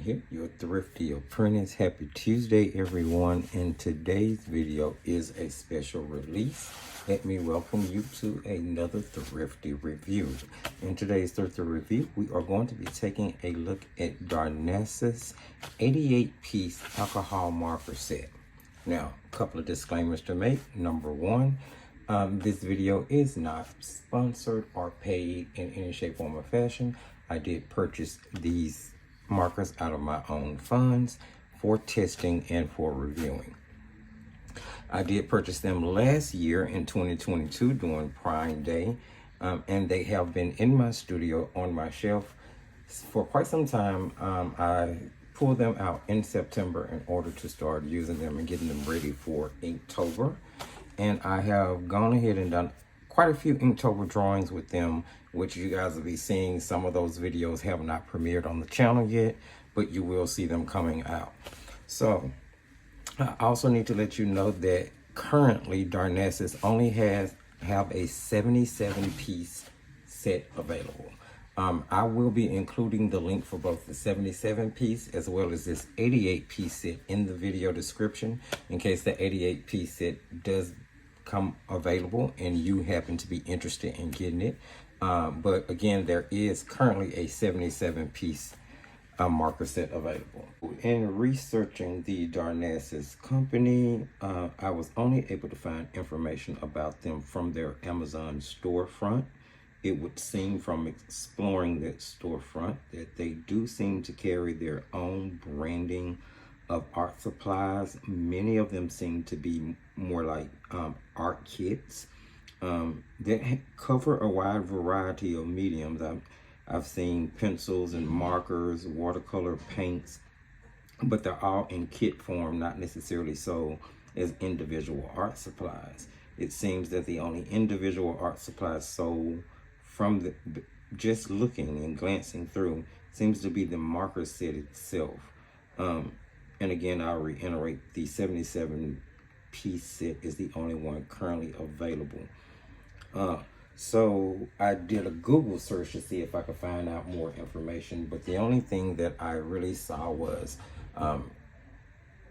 here, your thrifty apprentice. Happy Tuesday, everyone. And today's video is a special release. Let me welcome you to another thrifty review. In today's thrifty review, we are going to be taking a look at Darnassus 88-piece alcohol marker set. Now, a couple of disclaimers to make. Number one, this video is not sponsored or paid in any shape, form, or fashion. I did purchase these markers out of my own funds for testing and for reviewing. I did purchase them last year in 2022 during Prime Day, and they have been in my studio on my shelf for quite some time. I pulled them out in September in order to start using them and getting them ready for Inktober. And I have gone ahead and done quite a few Inktober drawings with them, which you guys will be seeing. Some of those videos have not premiered on the channel yet, but you will see them coming out. So I also need to let you know that currently Darnassus only have a 77-piece set available. I will be including the link for both the 77-piece as well as this 88-piece set in the video description in case the 88-piece set does come available and you happen to be interested in getting it. But again, there is currently a 77-piece marker set available. In researching the Darnassus company, I was only able to find information about them from their Amazon storefront. It would seem from exploring that storefront that they do seem to carry their own branding of art supplies. Many of them seem to be more like art kits that cover a wide variety of mediums. I've seen pencils and markers, watercolor paints, but they're all in kit form, not necessarily sold as individual art supplies. It seems that the only individual art supplies sold from the just looking and glancing through seems to be the marker set itself. And again, I'll reiterate, the 77-piece set is the only one currently available. So I did a Google search to see if I could find out more information, but the only thing that I really saw was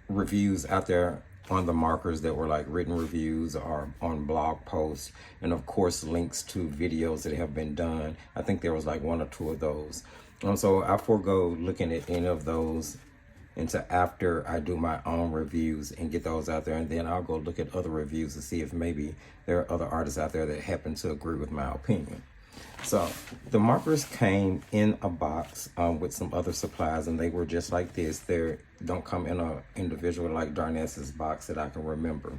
reviews out there on the markers that were like written reviews or on blog posts, and of course links to videos that have been done. I think there was like one or two of those. So I forego looking at any of those until after I do my own reviews and get those out there, and then I'll go look at other reviews to see if maybe there are other artists out there that happen to agree with my opinion. So the markers came in a box with some other supplies, and they were just like this. They don't come in a individual like Darnassus box that I can remember.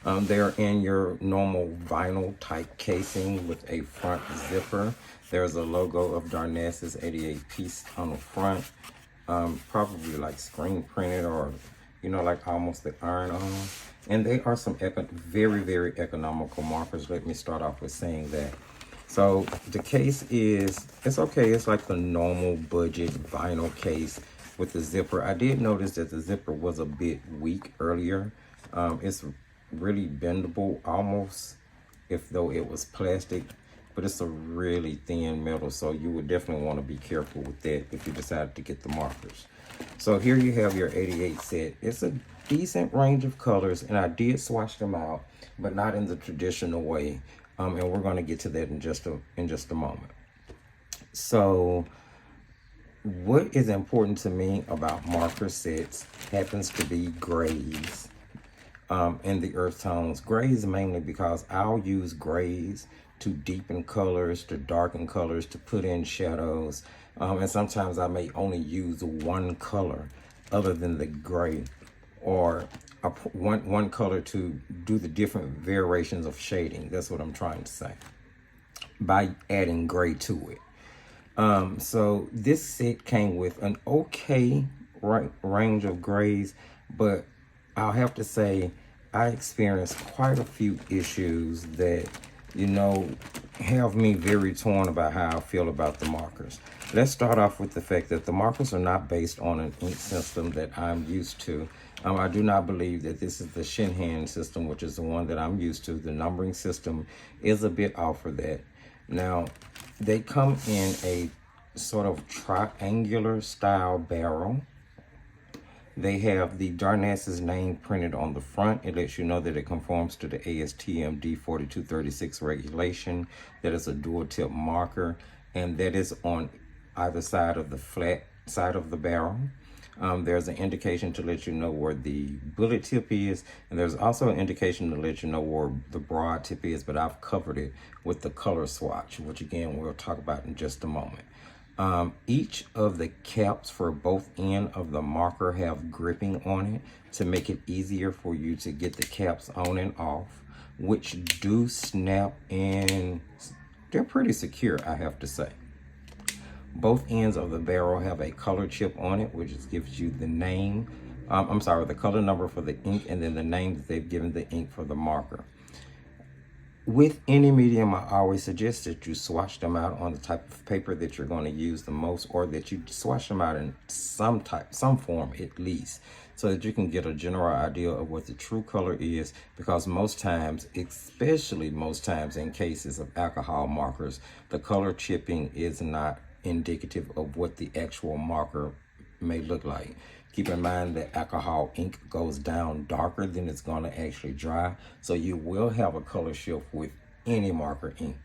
They're in your normal vinyl type casing with a front zipper. There's a logo of Darnassus 88-piece on the front. Probably like screen printed or, you know, like almost the iron on. And they are some very, very economical markers. Let me start off with saying that. So the case is, it's okay. It's like the normal budget vinyl case with the zipper. I did notice that the zipper was a bit weak earlier. It's really bendable almost, if though it was plastic. But it's a really thin metal, so you would definitely want to be careful with that if you decide to get the markers. So here you have your 88 set. It's a decent range of colors, and I did swatch them out, but not in the traditional way. And we're going to get to that in just a moment. So what is important to me about marker sets happens to be grays and the earth tones. Grays mainly because I'll use grays to deepen colors, to darken colors, to put in shadows. And sometimes I may only use one color other than the gray, or one color to do the different variations of shading. That's what I'm trying to say by adding gray to it. So this set came with an okay range of grays, but I'll have to say I experienced quite a few issues that, you know, have me very torn about how I feel about the markers. Let's start off with the fact that the markers are not based on an ink system that I'm used to. I do not believe that this is the Shinhan system, which is the one that I'm used to. The numbering system is a bit off for that. Now, they come in a sort of triangular style barrel. They have the Darnassus name printed on the front. It lets you know that it conforms to the ASTM D4236 regulation. That is a dual tip marker, and that is on either side of the flat side of the barrel. There's an indication to let you know where the bullet tip is, and there's also an indication to let you know where the broad tip is, but I've covered it with the color swatch, which again we'll talk about in just a moment. Each of the caps for both ends of the marker have gripping on it to make it easier for you to get the caps on and off, which do snap, and they're pretty secure, I have to say. Both ends of the barrel have a color chip on it, which gives you the name, the color number for the ink, and then the name that they've given the ink for the marker. With any medium, I always suggest that you swatch them out on the type of paper that you're going to use the most, or that you swatch them out in some form at least, so that you can get a general idea of what the true color is, because most times, especially most times in cases of alcohol markers, the color chipping is not indicative of what the actual marker may look like. Keep in mind that alcohol ink goes down darker than it's going to actually dry, so you will have a color shift with any marker ink.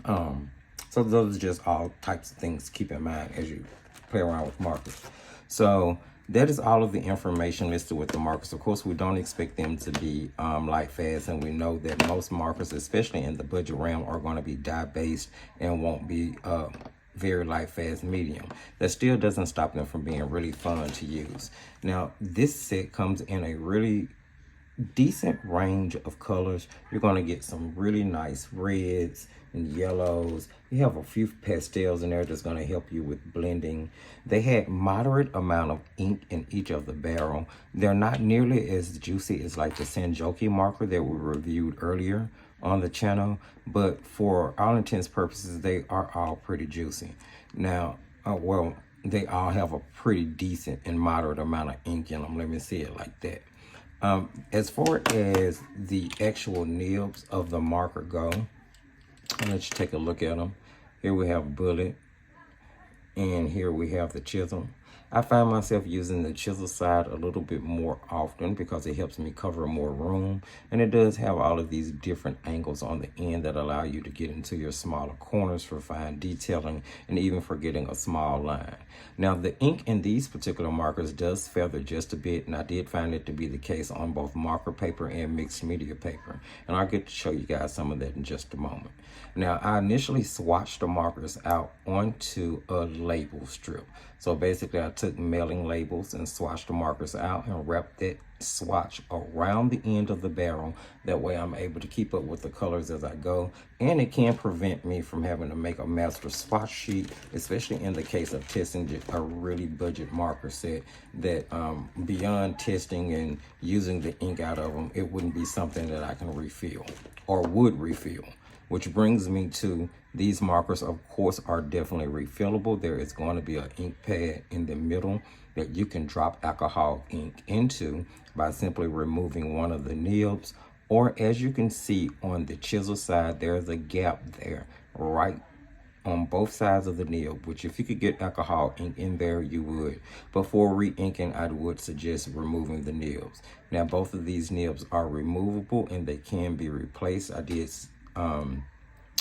So those are just all types of things to keep in mind as you play around with markers. So that is all of the information listed with the markers. Of course, we don't expect them to be light fast, and we know that most markers, especially in the budget realm, are going to be dye based and won't be very light fast medium. That still doesn't stop them from being really fun to use. Now, this set comes in a really decent range of colors. You're going to get some really nice reds and yellows. You have a few pastels in there that's going to help you with blending. They had moderate amount of ink in each of the barrel. They're not nearly as juicy as like the Sanjoki marker that we reviewed earlier on the channel, but for all intents and purposes, they are all pretty juicy. Now, well, they all have a pretty decent and moderate amount of ink in them. Let me see it like that. As far as the actual nibs of the marker go, let's take a look at them. Here we have bullet, and here we have the chisel. I find myself using the chisel side a little bit more often because it helps me cover more room, and it does have all of these different angles on the end that allow you to get into your smaller corners for fine detailing and even for getting a small line. Now, the ink in these particular markers does feather just a bit, and I did find it to be the case on both marker paper and mixed media paper, and I'll get to show you guys some of that in just a moment. Now, I initially swatched the markers out onto a label strip. So basically, I took mailing labels and swatched the markers out and wrapped that swatch around the end of the barrel. That way I'm able to keep up with the colors as I go, and it can prevent me from having to make a master swatch sheet, especially in the case of testing a really budget marker set that beyond testing and using the ink out of them, it wouldn't be something that I can refill or would refill. Which brings me to these markers, of course, are definitely refillable. There is going to be an ink pad in the middle that you can drop alcohol ink into by simply removing one of the nibs. Or as you can see on the chisel side, there's a gap there right on both sides of the nib, which if you could get alcohol ink in there, you would. Before re-inking, I would suggest removing the nibs. Now, both of these nibs are removable and they can be replaced. I did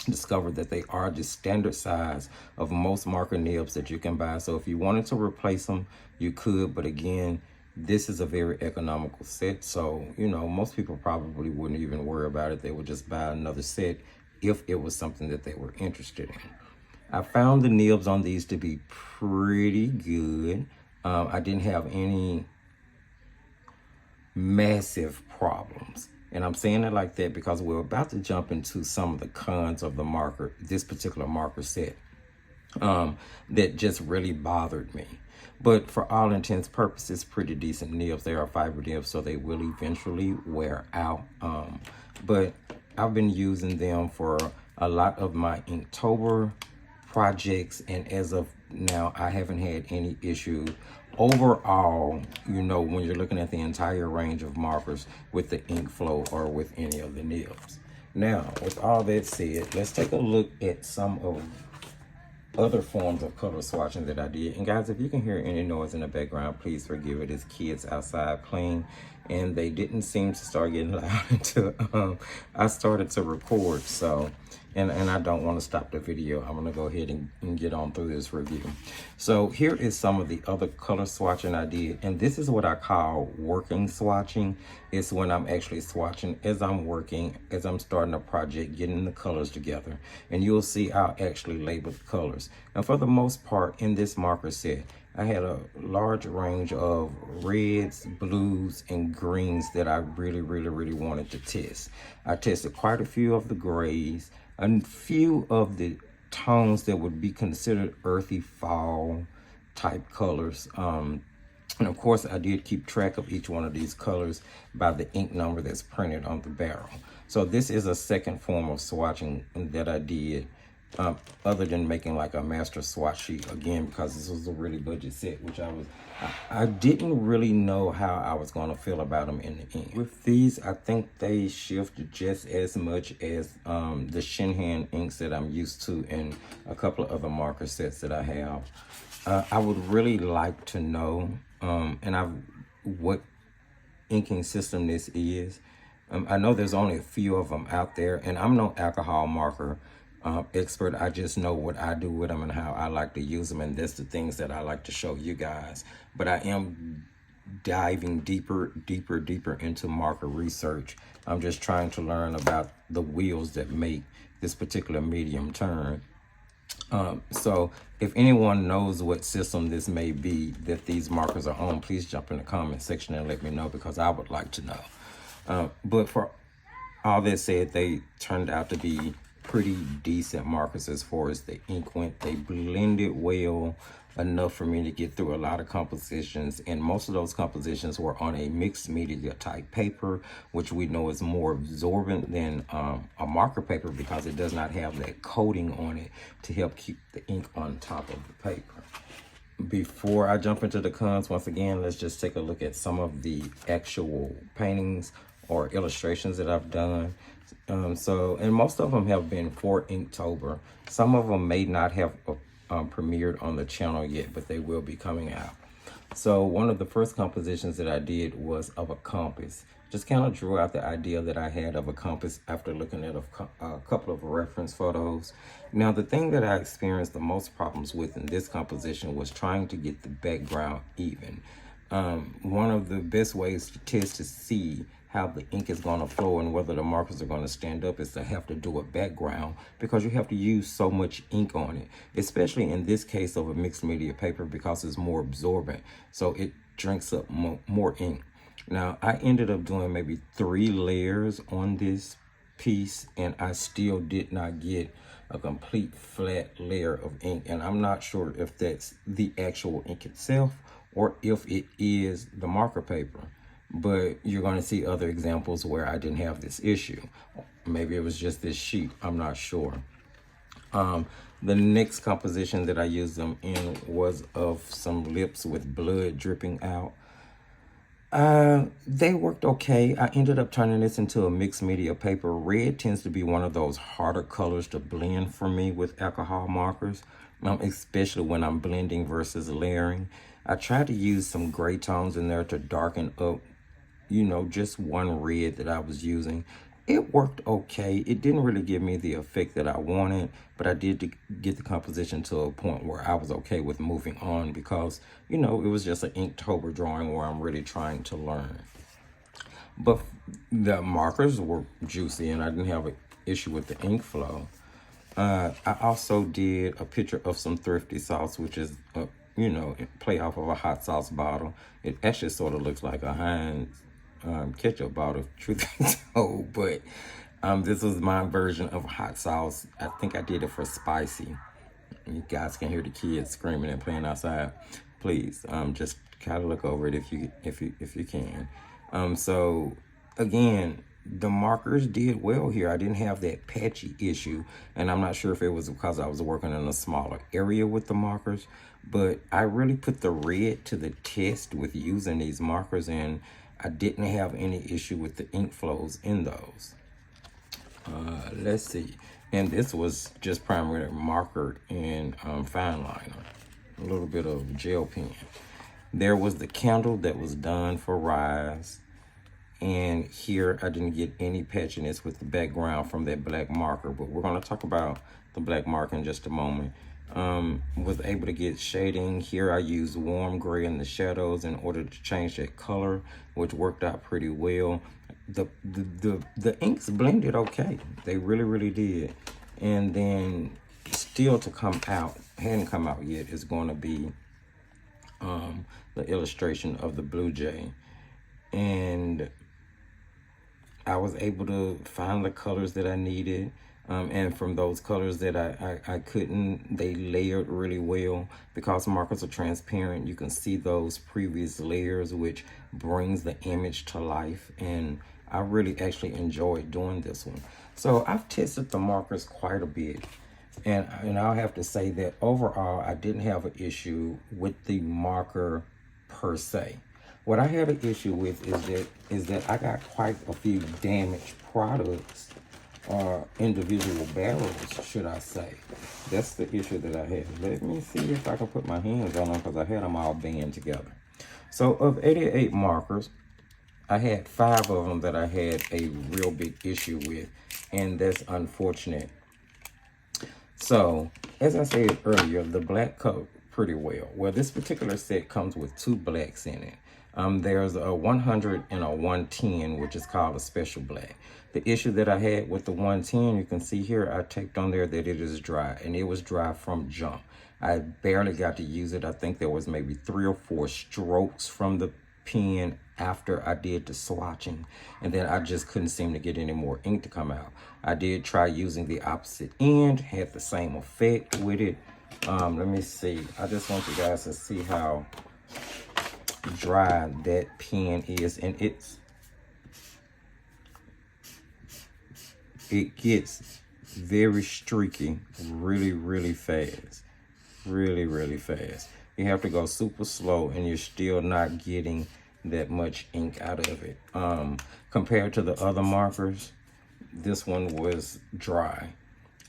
discovered that they are the standard size of most marker nibs that you can buy. So if you wanted to replace them, you could, but again, this is a very economical set. So, you know, most people probably wouldn't even worry about it. They would just buy another set if it was something that they were interested in. I found the nibs on these to be pretty good. I didn't have any massive problems. And I'm saying it like that because we're about to jump into some of the cons of the marker, this particular marker set, that just really bothered me. But for all intents and purposes, pretty decent nibs. They are fiber nibs, so they will eventually wear out. But I've been using them for a lot of my Inktober projects, and as of now, I haven't had any issue overall, you know, when you're looking at the entire range of markers with the ink flow or with any of the nibs. Now, with all that said, let's take a look at some of other forms of color swatching that I did. And guys, if you can hear any noise in the background, please forgive it. It's kids outside playing, and they didn't seem to start getting loud until I started to record. So, and I don't want to stop the video. I'm gonna go ahead and get on through this review. So here is some of the other color swatching I did, and this is what I call working swatching. It's when I'm actually swatching as I'm working, as I'm starting a project, getting the colors together. And you'll see I'll actually label the colors. Now for the most part in this marker set, I had a large range of reds, blues, and greens that I really wanted to test. I tested quite a few of the grays, a few of the tones that would be considered earthy fall type colors. And of course, I did keep track of each one of these colors by the ink number that's printed on the barrel. So this is a second form of swatching that I did, other than making like a master swatch sheet, again, because this was a really budget set, which I didn't really know how I was going to feel about them in the end. With these, I think they shift just as much as the Shinhan inks that I'm used to in a couple of other marker sets that I have. I would really like to know what inking system this is. I know there's only a few of them out there, and I'm no alcohol marker expert. I just know what I do with them and how I like to use them, and that's the things that I like to show you guys. But I am diving deeper into marker research. I'm just trying to learn about the wheels that make this particular medium turn. So if anyone knows what system this may be that these markers are on, please jump in the comment section and let me know, because I would like to know. But for all that said, they turned out to be pretty decent markers as far as the ink went. They blended well enough for me to get through a lot of compositions, and most of those compositions were on a mixed media type paper, which we know is more absorbent than a marker paper, because it does not have that coating on it to help keep the ink on top of the paper. Before I jump into the cons, once again, let's just take a look at some of the actual paintings or illustrations that I've done. And most of them have been for Inktober. Some of them may not have premiered on the channel yet, but they will be coming out. So one of the first compositions that I did was of a compass. Just kind of drew out the idea that I had of a compass after looking at a couple of reference photos. Now, the thing that I experienced the most problems with in this composition was trying to get the background even. One of the best ways to test to see how the ink is going to flow and whether the markers are going to stand up is to have to do a background, because you have to use so much ink on it, especially in this case of a mixed media paper, because it's more absorbent, so it drinks up more ink. Now, I ended up doing maybe 3 layers on this piece, and I still did not get a complete flat layer of ink, and I'm not sure if that's the actual ink itself or if it is the marker paper. But you're going to see other examples where I didn't have this issue. Maybe it was just this sheet. I'm not sure. The next composition that I used them in was of some lips with blood dripping out. They worked okay. I ended up turning this into a mixed media paper. Red tends to be one of those harder colors to blend for me with alcohol markers, especially when I'm blending versus layering. I tried to use some gray tones in there to darken up, just one red that I was using. It worked okay. It didn't really give me the effect that I wanted, but I did get the composition to a point where I was okay with moving on, because, it was just an Inktober drawing where I'm really trying to learn. But the markers were juicy, and I didn't have an issue with the ink flow. I also did a picture of some thrifty sauce, which is, play off of a hot sauce bottle. It actually sort of looks like a Heinz ketchup bottle, truth be told, but this was my version of hot sauce. I think I did it for spicy. You guys can hear the kids screaming and playing outside. Please, just kind of look over it if you can. So again, the markers did well here. I didn't have that patchy issue, and I'm not sure if it was because I was working in a smaller area with the markers, but I really put the red to the test with using these markers, and I didn't have any issue with the ink flows in those. Let's see. And this was just primary marker and fine liner, a little bit of gel pen. There was the candle that was done for Rise. And here I didn't get any patchiness with the background from that black marker, but we're going to talk about the black marker in just a moment. Was able to get shading. Here I used warm gray in the shadows in order to change that color, which worked out pretty well. The inks blended okay. They really did. And then still to come out, hadn't come out yet, is going to be the illustration of the Blue Jay. And I was able to find the colors that I needed. And from those colors that I couldn't, they layered really well. Because markers are transparent, you can see those previous layers, which brings the image to life. And I really actually enjoyed doing this one. So I've tested the markers quite a bit. And I'll have to say that overall, I didn't have an issue with the marker per se. What I had an issue with is that I got quite a few damaged products, or individual barrels, should I say. That's the issue that I had. Let me see if I can put my hands on them, because I had them all band together. So of 88 markers, I had 5 of them that I had a real big issue with, and that's unfortunate. So, as I said earlier, the black coat pretty well. Well, this particular set comes with 2 blacks in it. There's a 100 and a 110, which is called a special black. The issue that I had with the 110, you can see here, I taped on there that it is dry, and it was dry from jump. I barely got to use it. I think there was maybe 3 or 4 strokes from the pen after I did the swatching, and then I just couldn't seem to get any more ink to come out. I did try using the opposite end, had the same effect with it. Let me see. I just want you guys to see how dry that pen is, and it gets very streaky really fast. Really fast. You have to go super slow, and you're still not getting that much ink out of it. Compared to the other markers, this one was dry,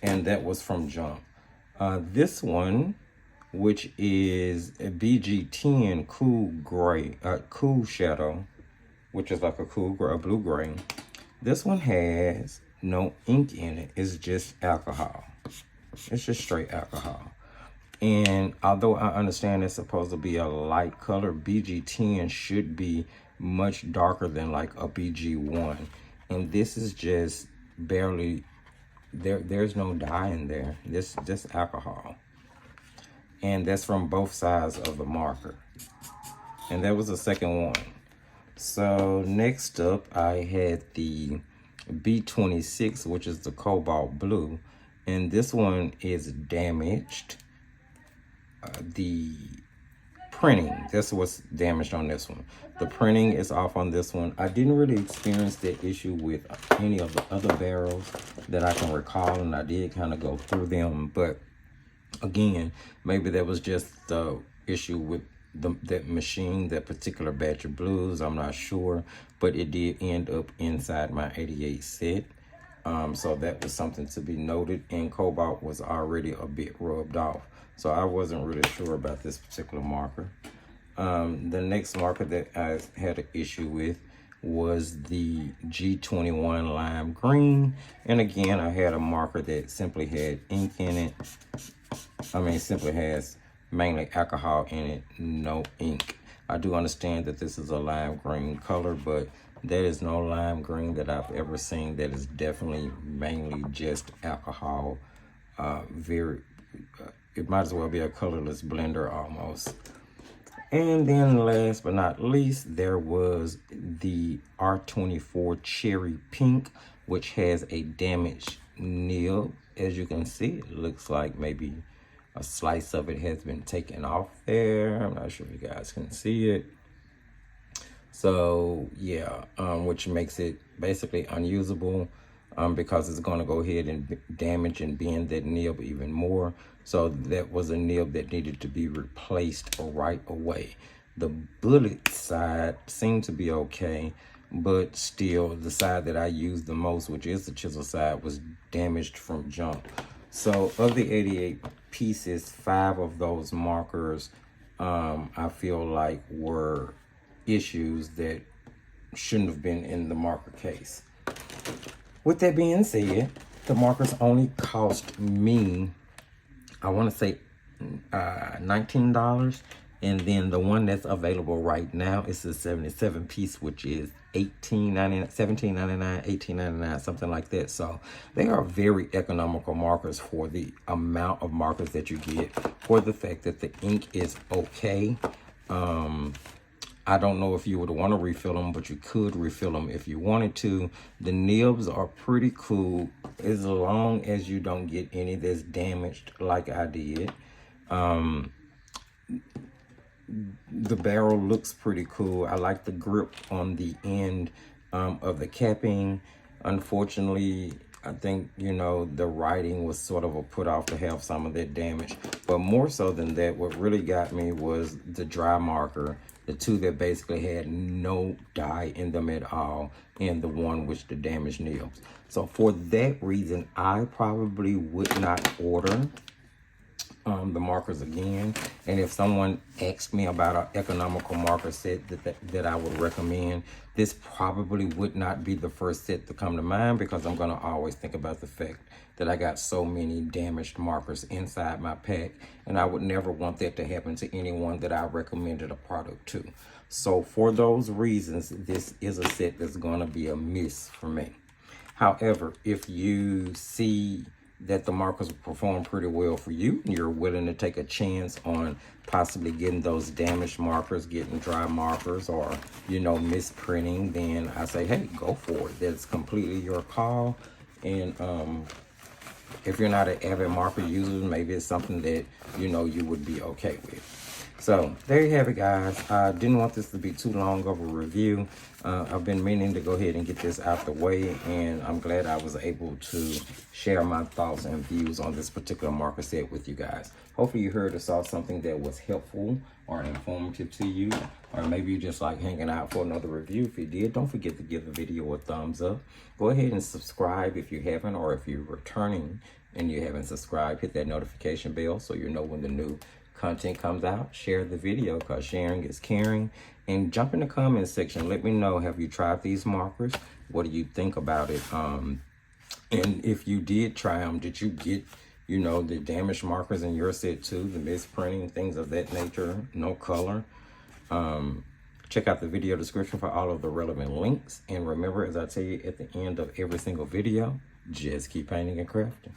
and that was from jump. This one, which is a BG10 cool gray, cool shadow, which is like a cool gray, a blue gray. This one has no ink in it. It's just alcohol. It's just straight alcohol. And although I understand it's supposed to be a light color, BG10 should be much darker than like a BG1. And this is just barely, there's no dye in there. This just alcohol. And that's from both sides of the marker. And that was the second one. So next up, I had the B26, which is the cobalt blue. And this one is damaged. The printing, that's what's damaged on this one. The printing is off on this one. I didn't really experience that issue with any of the other barrels that I can recall, and I did kind of go through them, but again, maybe that was just the issue with that machine, that particular batch of blues. I'm not sure, but it did end up inside my 88 set. So that was something to be noted, and cobalt was already a bit rubbed off. So I wasn't really sure about this particular marker. The next marker that I had an issue with was the G21 lime green. And again, I had a marker that simply had ink in it. I mean, simply has mainly alcohol in it, no ink. I do understand that this is a lime green color, but there is no lime green that I've ever seen. That is definitely mainly just alcohol. It might as well be a colorless blender almost. And then last but not least, there was the R24 Cherry Pink, which has a damaged nib. As you can see, it looks like maybe a slice of it has been taken off there. I'm not sure if you guys can see it. So yeah, which makes it basically unusable because it's going to go ahead and damage and bend that nib even more. So that was a nib that needed to be replaced right away. The bullet side seemed to be okay, but still the side that I used the most, which is the chisel side, was damaged from jump. So of the 88 pieces, 5 of those markers I feel like were issues that shouldn't have been in the marker case. With that being said, the markers only cost me, I want to say $19, and then the one that's available right now is the 77 piece, which is $18.99, $17.99, $18.99, something like that. So they are very economical markers for the amount of markers that you get, for the fact that the ink is okay. I don't know if you would want to refill them, but you could refill them if you wanted to. The nibs are pretty cool as long as you don't get any that's damaged like I did. The barrel looks pretty cool. I like the grip on the end of the capping. Unfortunately, I think, you know, the writing was sort of a put off to have some of that damage. But more so than that, what really got me was the dry marker, the 2 that basically had no dye in them at all, and the one with the damaged nibs. So for that reason, I probably would not order the markers again. And if someone asked me about an economical marker set that I would recommend, this probably would not be the first set to come to mind, because I'm going to always think about the fact that I got so many damaged markers inside my pack, and I would never want that to happen to anyone that I recommended a product to. So for those reasons, this is a set that's going to be a miss for me. However, if you see that the markers perform pretty well for you, and you're willing to take a chance on possibly getting those damaged markers, getting dry markers, or, you know, misprinting, then I say, hey, go for it. That's completely your call. And if you're not an avid marker user, maybe it's something that, you know, you would be okay with. So there you have it, guys. I didn't want this to be too long of a review. I've been meaning to go ahead and get this out the way, and I'm glad I was able to share my thoughts and views on this particular marker set with you guys. Hopefully you heard or saw something that was helpful or informative to you, or maybe you just like hanging out for another review. If you did, don't forget to give the video a thumbs up. Go ahead and subscribe if you haven't, or if you're returning and you haven't subscribed, hit that notification bell so you know when the new content comes out. Share the video, because sharing is caring. And jump in the comments section. Let me know, have you tried these markers? What do you think about it? And if you did try them, did you get, you know, the damaged markers in your set too? The misprinting, things of that nature, no color. Check out the video description for all of the relevant links. And remember, as I tell you at the end of every single video, just keep painting and crafting.